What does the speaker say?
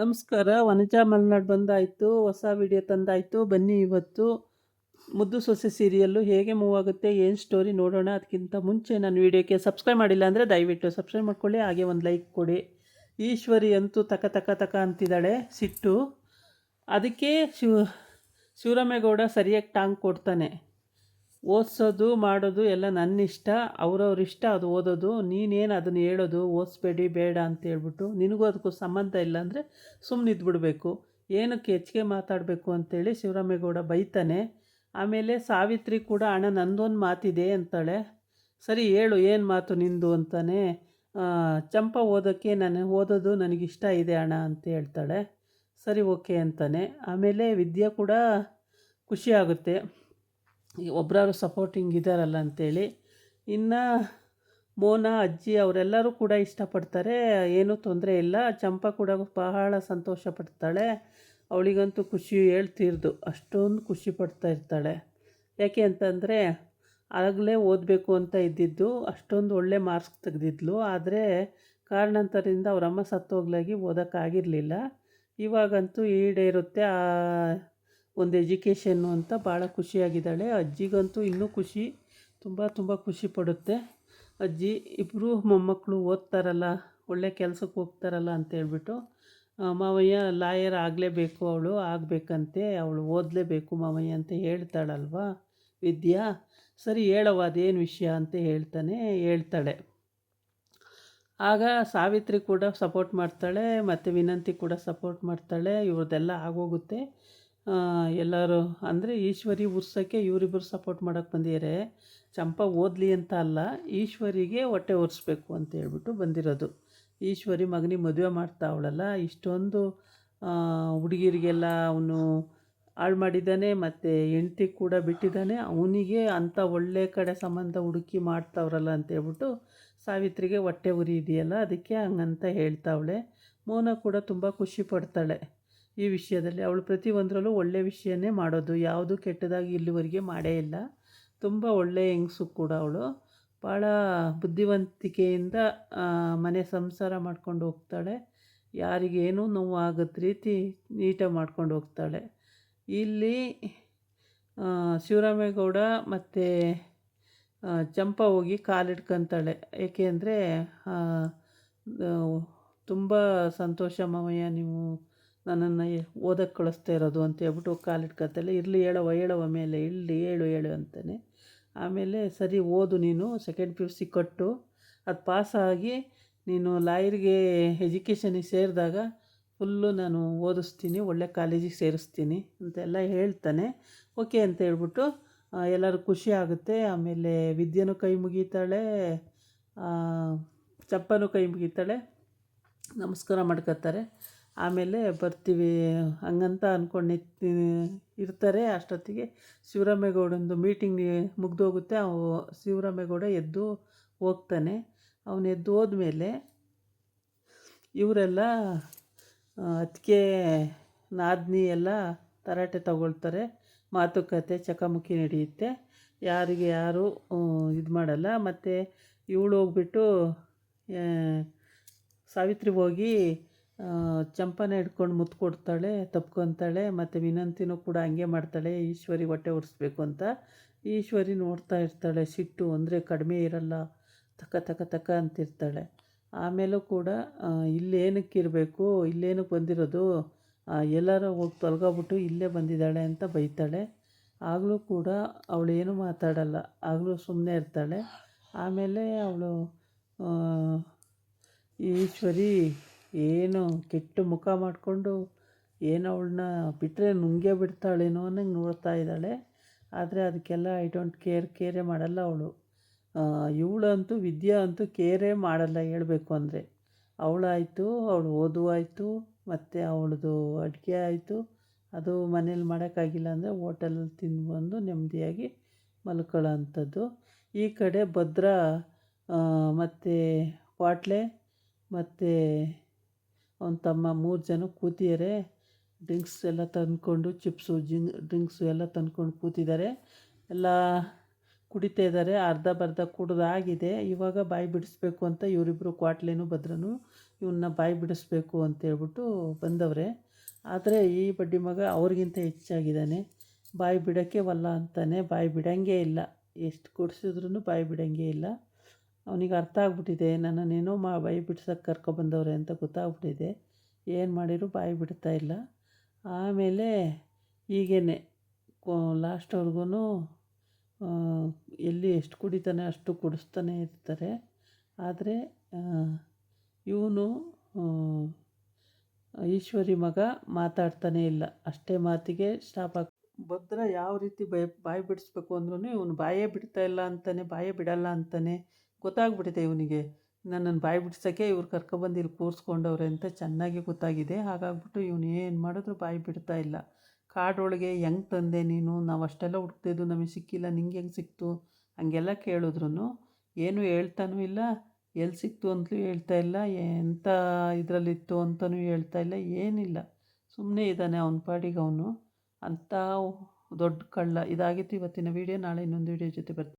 ನಮಸ್ಕಾರ. ವನಜಾ ಮಲ್ನಾಡ್ ಬಂದಾಯಿತು, ಹೊಸ ವಿಡಿಯೋ ತಂದಾಯಿತು. ಬನ್ನಿ ಇವತ್ತು ಮುದ್ದು ಸೊಸೆ ಸೀರಿಯಲ್ಲು ಹೇಗೆ ಮೂವ್ ಆಗುತ್ತೆ, ಏನು ಸ್ಟೋರಿ ನೋಡೋಣ. ಅದಕ್ಕಿಂತ ಮುಂಚೆ ನನ್ನ ವಿಡಿಯೋಕ್ಕೆ ಸಬ್ಸ್ಕ್ರೈಬ್ ಮಾಡಿಲ್ಲ ಅಂದರೆ ದಯವಿಟ್ಟು ಸಬ್ಸ್ಕ್ರೈಬ್ ಮಾಡ್ಕೊಳ್ಳಿ, ಹಾಗೆ ಒಂದು ಲೈಕ್ ಕೊಡಿ. ಈಶ್ವರಿ ಅಂತೂ ತಕ ತಕ ತಕ ಅಂತಿದ್ದಾಳೆ ಸಿಟ್ಟು. ಅದಕ್ಕೆ ಶಿವರಾಮೇಗೌಡ ಸರಿಯಾಗಿ ಟಾಂಗ್ ಕೊಡ್ತಾನೆ. ಓದಿಸೋದು ಮಾಡೋದು ಎಲ್ಲ ನನ್ನ ಇಷ್ಟ, ಅವ್ರವ್ರ ಇಷ್ಟ ಅದು ಓದೋದು, ನೀನೇನು ಅದನ್ನು ಹೇಳೋದು ಓದಿಸ್ಬೇಡಿ ಬೇಡ ಅಂತ ಹೇಳ್ಬಿಟ್ಟು. ನಿನಗೂ ಅದಕ್ಕೂ ಸಂಬಂಧ ಇಲ್ಲ ಅಂದರೆ ಸುಮ್ಮನಿದ್ಬಿಡ್ಬೇಕು, ಏನಕ್ಕೆ ಹೆಚ್ಚಿಗೆ ಮಾತಾಡಬೇಕು ಅಂತೇಳಿ ಶಿವರಾಮೇಗೌಡ ಬೈತಾನೆ. ಆಮೇಲೆ ಸಾವಿತ್ರಿ ಕೂಡ ಅಣ್ಣ ನಂದೊಂದು ಮಾತಿದೆ ಅಂತಾಳೆ. ಸರಿ ಹೇಳು ಏನು ಮಾತು ನಿಂದು ಅಂತಾನೆ. ಚಂಪ ಓದೋದು ನನಗಿಷ್ಟ ಇದೆ ಅಣ್ಣ ಅಂತ ಹೇಳ್ತಾಳೆ. ಸರಿ ಓಕೆ ಅಂತಾನೆ. ಆಮೇಲೆ ವಿದ್ಯಾ ಕೂಡ ಖುಷಿಯಾಗುತ್ತೆ, ಒಬ್ಬರಾದ್ರು ಸಪೋರ್ಟಿಂಗ್ ಇದ್ದಾರಲ್ಲ ಅಂಥೇಳಿ. ಇನ್ನು ಮೋನಾ ಅಜ್ಜಿ ಅವರೆಲ್ಲರೂ ಕೂಡ ಇಷ್ಟಪಡ್ತಾರೆ, ಏನೂ ತೊಂದರೆ ಇಲ್ಲ. ಚಂಪಾ ಕೂಡ ಬಹಳ ಸಂತೋಷ ಪಡ್ತಾಳೆ, ಅವಳಿಗಂತೂ ಖುಷಿ ಹೇಳ್ತಿರ್ದು, ಅಷ್ಟೊಂದು ಖುಷಿ ಪಡ್ತಾ ಇರ್ತಾಳೆ. ಯಾಕೆ ಅಂತಂದರೆ ಆಗಲೇ ಓದಬೇಕು ಅಂತ ಇದ್ದಿದ್ದು, ಅಷ್ಟೊಂದು ಒಳ್ಳೆ ಮಾರ್ಕ್ಸ್ ತೆಗೆದಿದ್ಲು. ಆದರೆ ಕಾರಣಾಂತರದಿಂದ ಅವರಮ್ಮ ಸತ್ತೋಗ್ಲಾಗಿ ಓದೋಕ್ಕಾಗಿರಲಿಲ್ಲ. ಇವಾಗಂತೂ ಈಡೇರುತ್ತೆ ಆ ಒಂದು ಎಜುಕೇಷನ್ನು ಅಂತ ಭಾಳ ಖುಷಿಯಾಗಿದ್ದಾಳೆ. ಅಜ್ಜಿಗಂತೂ ಇನ್ನೂ ಖುಷಿ, ತುಂಬ ತುಂಬ ಖುಷಿ ಪಡುತ್ತೆ ಅಜ್ಜಿ. ಇಬ್ಬರು ಮೊಮ್ಮಕ್ಕಳು ಓದ್ತಾರಲ್ಲ, ಒಳ್ಳೆ ಕೆಲಸಕ್ಕೆ ಹೋಗ್ತಾರಲ್ಲ ಅಂತೇಳ್ಬಿಟ್ಟು. ಮಾವಯ್ಯ ಲಾಯರ್ ಆಗಲೇಬೇಕು, ಅವಳು ಆಗಬೇಕಂತೆ, ಅವಳು ಓದಲೇಬೇಕು ಮಾವಯ್ಯ ಅಂತ ಹೇಳ್ತಾಳಲ್ವ ವಿದ್ಯಾ. ಸರಿ ಹೇಳವ ಅದೇನು ವಿಷಯ ಅಂತ ಹೇಳ್ತಾಳೆ. ಆಗ ಸಾವಿತ್ರಿ ಕೂಡ ಸಪೋರ್ಟ್ ಮಾಡ್ತಾಳೆ, ಮತ್ತು ವಿನಂತಿ ಕೂಡ ಸಪೋರ್ಟ್ ಮಾಡ್ತಾಳೆ. ಇವ್ರದ್ದೆಲ್ಲ ಆಗೋಗುತ್ತೆ. ಎಲ್ಲರೂ ಅಂದರೆ ಈಶ್ವರಿ ಉರ್ಸೋಕ್ಕೆ ಇವರಿಬ್ಬರು ಸಪೋರ್ಟ್ ಮಾಡೋಕ್ಕೆ ಬಂದಿದ್ದಾರೆ. ಚಂಪಾ ಓದಲಿ ಅಂತ ಅಲ್ಲ, ಈಶ್ವರಿಗೆ ಹೊಟ್ಟೆ ಒರೆಸ್ಬೇಕು ಅಂತ ಹೇಳ್ಬಿಟ್ಟು ಬಂದಿರೋದು. ಈಶ್ವರಿ ಮಗನಿಗೆ ಮದುವೆ ಮಾಡ್ತಾವಳಲ್ಲ, ಇಷ್ಟೊಂದು ಹುಡುಗಿರಿಗೆಲ್ಲ ಅವನು ಹಾಳು ಮಾಡಿದ್ದಾನೆ, ಮತ್ತು ಹೆಂಡ್ತಿ ಕೂಡ ಬಿಟ್ಟಿದ್ದಾನೆ. ಅವನಿಗೆ ಅಂಥ ಒಳ್ಳೆ ಕಡೆ ಸಂಬಂಧ ಹುಡುಕಿ ಮಾಡ್ತಾವ್ರಲ್ಲ ಅಂತೇಳ್ಬಿಟ್ಟು ಸಾವಿತ್ರಿಗೆ ಹೊಟ್ಟೆ ಉರಿ ಇದೆಯಲ್ಲ, ಅದಕ್ಕೆ ಹಂಗಂತ ಹೇಳ್ತಾವಳೆ. ಮೋನ ಕೂಡ ತುಂಬ ಖುಷಿ ಪಡ್ತಾಳೆ ಈ ವಿಷಯದಲ್ಲಿ. ಅವಳು ಪ್ರತಿಯೊಂದರಲ್ಲೂ ಒಳ್ಳೆ ವಿಷಯನೇ ಮಾಡೋದು, ಯಾವುದು ಕೆಟ್ಟದಾಗಿ ಇಲ್ಲಿವರೆಗೆ ಮಾಡೇ ಇಲ್ಲ. ತುಂಬ ಒಳ್ಳೆಯ ಹೆಂಗಸು ಕೂಡ ಅವಳು, ಭಾಳ ಬುದ್ಧಿವಂತಿಕೆಯಿಂದ ಮನೆ ಸಂಸಾರ ಮಾಡ್ಕೊಂಡು ಹೋಗ್ತಾಳೆ. ಯಾರಿಗೇನೂ ನೋವು ಆಗದ ರೀತಿ ನೀಟಾಗಿ ಮಾಡ್ಕೊಂಡು ಹೋಗ್ತಾಳೆ. ಇಲ್ಲಿ ಶಿವರಾಮೇಗೌಡ ಮತ್ತು ಚಂಪಾ ಹೋಗಿ ಕಾಲಿಡ್ಕೊತಾಳೆ. ಏಕೆ ಅಂದರೆ ತುಂಬ ಸಂತೋಷ ಮಾವಯ್ಯ, ನೀವು ನನ್ನನ್ನು ಓದಕ್ಕೆ ಕಳಿಸ್ತಾ ಇರೋದು ಅಂತ ಹೇಳ್ಬಿಟ್ಟು ಕಾಲಿಡ್ಕೊತಾಳೆ. ಇರಲಿ ಹೇಳವ ಮೇಲೆ ಹೇಳು ಅಂತಾನೆ. ಆಮೇಲೆ ಸರಿ ಓದು, ನೀನು ಸೆಕೆಂಡ್ PUC ಕೊಟ್ಟು ಅದು ಪಾಸಾಗಿ ನೀನು ಲಾಯರ್ಗೆ ಎಜುಕೇಷನಿಗೆ ಸೇರಿದಾಗ ಫುಲ್ಲು ನಾನು ಓದಿಸ್ತೀನಿ, ಒಳ್ಳೆ ಕಾಲೇಜಿಗೆ ಸೇರಿಸ್ತೀನಿ ಅಂತೆಲ್ಲ ಹೇಳ್ತಾನೆ. ಓಕೆ ಅಂತ ಹೇಳ್ಬಿಟ್ಟು ಎಲ್ಲರೂ ಖುಷಿ ಆಗುತ್ತೆ. ಆಮೇಲೆ ವಿದ್ಯೆನೂ ಕೈ ಮುಗಿತಾಳೆ, ಚಂಪನೂ ಕೈ ಮುಗಿತಾಳೆ, ನಮಸ್ಕಾರ ಮಾಡ್ಕೊತಾರೆ. ಆಮೇಲೆ ಬರ್ತೀವಿ ಹಂಗಂತ ಅಂದ್ಕೊಂಡು ಇರ್ತಾರೆ. ಅಷ್ಟೊತ್ತಿಗೆ ಶಿವರಾಮೇಗೌಡಂದು ಮೀಟಿಂಗ್ ಮುಗ್ದೋಗುತ್ತೆ. ಶಿವರಾಮೇಗೌಡ ಎದ್ದು ಹೋಗ್ತಾನೆ. ಅವನು ಎದ್ದು ಹೋದ್ಮೇಲೆ ಇವರೆಲ್ಲ ಅದಕ್ಕೆ ನಾದಿನಿ ಎಲ್ಲ ತರಾಟೆ ತಗೊಳ್ತಾರೆ, ಮಾತುಕತೆ ಚಕಮಕಿ ನಡೆಯುತ್ತೆ. ಯಾರಿಗೆ ಯಾರು ಇದು ಮಾಡಲ್ಲ. ಮತ್ತು ಇವಳು ಹೋಗ್ಬಿಟ್ಟು ಸಾವಿತ್ರಿ ಹೋಗಿ ಚಂಪನ ಹಿಡ್ಕೊಂಡು ಮುತ್ತು ಕೊಡ್ತಾಳೆ, ತಪ್ಕೊತಾಳೆ. ಮತ್ತು ವಿನಂತಿನೂ ಕೂಡ ಹಂಗೆ ಮಾಡ್ತಾಳೆ, ಈಶ್ವರಿ ಹೊಟ್ಟೆ ಒರೆಸ್ಬೇಕು ಅಂತ. ಈಶ್ವರಿ ನೋಡ್ತಾ ಇರ್ತಾಳೆ, ಸಿಟ್ಟು ಅಂದರೆ ಕಡಿಮೆ ಇರಲ್ಲ, ತಕ ತಕ ತಕ ಅಂತಿರ್ತಾಳೆ. ಆಮೇಲೂ ಕೂಡ ಇಲ್ಲೇನಕ್ಕಿರಬೇಕು, ಇಲ್ಲೇನಕ್ಕೆ ಬಂದಿರೋದು, ಎಲ್ಲರೂ ಹೋಗಿ ತೊಲಗೋಗ್ಬಿಟ್ಟು ಇಲ್ಲೇ ಬಂದಿದ್ದಾಳೆ ಅಂತ ಬೈತಾಳೆ. ಆಗಲೂ ಕೂಡ ಅವಳು ಏನೂ ಮಾತಾಡಲ್ಲ, ಆಗಲೂ ಸುಮ್ಮನೆ ಇರ್ತಾಳೆ. ಆಮೇಲೆ ಅವಳು ಈಶ್ವರಿ ಏನು ಕೆಟ್ಟ ಮುಖ ಮಾಡಿಕೊಂಡು ಏನು ಅವಳನ್ನ ಬಿಟ್ಟರೆ ನುಂಗೇ ಬಿಡ್ತಾಳೇನೋ ಅನ್ನಂಗೆ ನೋಡ್ತಾ ಇದ್ದಾಳೆ. ಆದರೆ ಅದಕ್ಕೆಲ್ಲ ಐ ಡೋಂಟ್ ಕೇರೇ ಮಾಡಲ್ಲ ಅವಳು. ಇವಳಂತೂ ವಿದ್ಯಾ ಅಂತೂ ಕೇರೇ ಮಾಡಲ್ಲ ಹೇಳಬೇಕು ಅಂದರೆ. ಅವಳಾಯಿತು, ಅವಳು ಓದುವಾಯಿತು, ಮತ್ತು ಅವಳದು ಅಡುಗೆ ಆಯಿತು, ಅದು ಮನೇಲಿ ಮಾಡೋಕ್ಕಾಗಿಲ್ಲ ಅಂದರೆ ಹೋಟೆಲಲ್ಲಿ ತಿಂದುಬಂದು ನೆಮ್ಮದಿಯಾಗಿ ಮಲ್ಕೊಳ್ಳೋ ಅಂಥದ್ದು. ಈ ಕಡೆ ಭದ್ರ ಮತ್ತು ಕ್ವಾಟ್ಲೆ ಮತ್ತು ಅವನ ತಮ್ಮ 3 ಜನ ಕೂತಿದ್ದಾರೆ. ಡ್ರಿಂಕ್ಸ್ ಎಲ್ಲ ತಂದ್ಕೊಂಡು ಚಿಪ್ಸು ಡ್ರಿಂಕ್ಸು ಎಲ್ಲ ತಂದ್ಕೊಂಡು ಕೂತಿದ್ದಾರೆ. ಎಲ್ಲ ಕುಡಿತಾ ಇದ್ದಾರೆ. ಅರ್ಧ ಕುಡ್ದಾಗಿದೆ. ಇವಾಗ ಬಾಯಿ ಬಿಡಿಸ್ಬೇಕು ಅಂತ ಇವರಿಬ್ಬರು ಕ್ವಾಟ್ಲೇನು ಭದ್ರನು ಇವನ್ನ ಬಾಯಿ ಬಿಡಿಸ್ಬೇಕು ಅಂತೇಳ್ಬಿಟ್ಟು ಬಂದವ್ರೆ. ಆದರೆ ಈ ಬಡ್ಡಿ ಮಗ ಅವ್ರಿಗಿಂತ ಹೆಚ್ಚಾಗಿದ್ದಾನೆ. ಬಾಯಿ ಬಿಡೋಕ್ಕೆ ವಲ್ಲ ಅಂತಾನೆ. ಬಾಯಿ ಬಿಡೋಂಗೇ ಇಲ್ಲ. ಎಷ್ಟು ಕುಡಿಸಿದ್ರೂ ಬಾಯಿ ಬಿಡೋಂಗೇ ಇಲ್ಲ. ಅವನಿಗೆ ಅರ್ಥ ಆಗ್ಬಿಟ್ಟಿದೆ, ನನ್ನನ್ನೇನೋ ಬಾಯಿ ಬಿಡ್ಸೋಕ್ಕೆ ಕರ್ಕೊಬಂದವ್ರೆ ಅಂತ ಗೊತ್ತಾಗ್ಬಿಟ್ಟಿದೆ. ಏನು ಮಾಡಿದ್ರು ಬಾಯಿ ಬಿಡ್ತಾ ಇಲ್ಲ. ಆಮೇಲೆ ಹೀಗೇ ಲಾಸ್ಟ್ವರೆಗೂ ಎಲ್ಲಿ ಎಷ್ಟು ಕುಡಿತಾನೆ ಅಷ್ಟು ಕುಡಿಸ್ತಾನೆ ಇರ್ತಾರೆ. ಆದರೆ ಇವನು ಈಶ್ವರಿ ಮಗ ಮಾತಾಡ್ತಾನೆ ಇಲ್ಲ. ಅಷ್ಟೇ ಮಾತಿಗೆ ಸ್ಟಾಪ್ ಆಗಿ ಭದ್ರ ಯಾವ ರೀತಿ ಬಾಯಿ ಬಿಡಿಸ್ಬೇಕು ಅಂದ್ರೂ ಇವನು ಬಾಯೇ ಬಿಡ್ತಾ ಇಲ್ಲ ಅಂತಾನೆ, ಬಾಯೇ ಬಿಡಲ್ಲ ಅಂತಾನೆ. ಗೊತ್ತಾಗ್ಬಿಟ್ಟಿದೆ ಇವನಿಗೆ, ನನ್ನನ್ನು ಬಾಯಿ ಬಿಡ್ಸೋಕ್ಕೆ ಇವ್ರು ಕರ್ಕೊಬಂದು ಇಲ್ಲಿ ಕೂರಿಸ್ಕೊಂಡವ್ರೆ ಅಂತ ಚೆನ್ನಾಗಿ ಗೊತ್ತಾಗಿದೆ. ಹಾಗಾಗ್ಬಿಟ್ಟು ಇವನು ಏನು ಮಾಡಿದ್ರು ಬಾಯಿ ಬಿಡ್ತಾ ಇಲ್ಲ. ಕಾಡೊಳಗೆ ಹೆಂಗೆ ತಂದೆ ನೀನು, ನಾವು ಅಷ್ಟೆಲ್ಲ ಹುಡುಕ್ತಿದ್ದು ನಮಗೆ ಸಿಕ್ಕಿಲ್ಲ, ನಿಂಗೆ ಹೆಂಗೆ ಸಿಕ್ತು ಹಂಗೆಲ್ಲ ಕೇಳಿದ್ರು ಏನು ಹೇಳ್ತಾನೂ ಇಲ್ಲ. ಎಲ್ಲಿ ಸಿಕ್ತು ಅಂತಲೂ ಹೇಳ್ತಾ ಇಲ್ಲ, ಎಂಥ ಇದರಲ್ಲಿತ್ತು ಅಂತಲೂ ಹೇಳ್ತಾ ಇಲ್ಲ, ಏನಿಲ್ಲ. ಸುಮ್ಮನೆ ಇದ್ದಾನೆ ಅವನ ಪಾಡಿಗೆ ಅವನು. ಅಂಥ ದೊಡ್ಡ ಕಳ್ಳ. ಇದಾಗಿತ್ತು ಇವತ್ತಿನ ವೀಡಿಯೋ. ನಾಳೆ ಇನ್ನೊಂದು ವೀಡಿಯೋ ಜೊತೆ ಬರ್ತೀನಿ.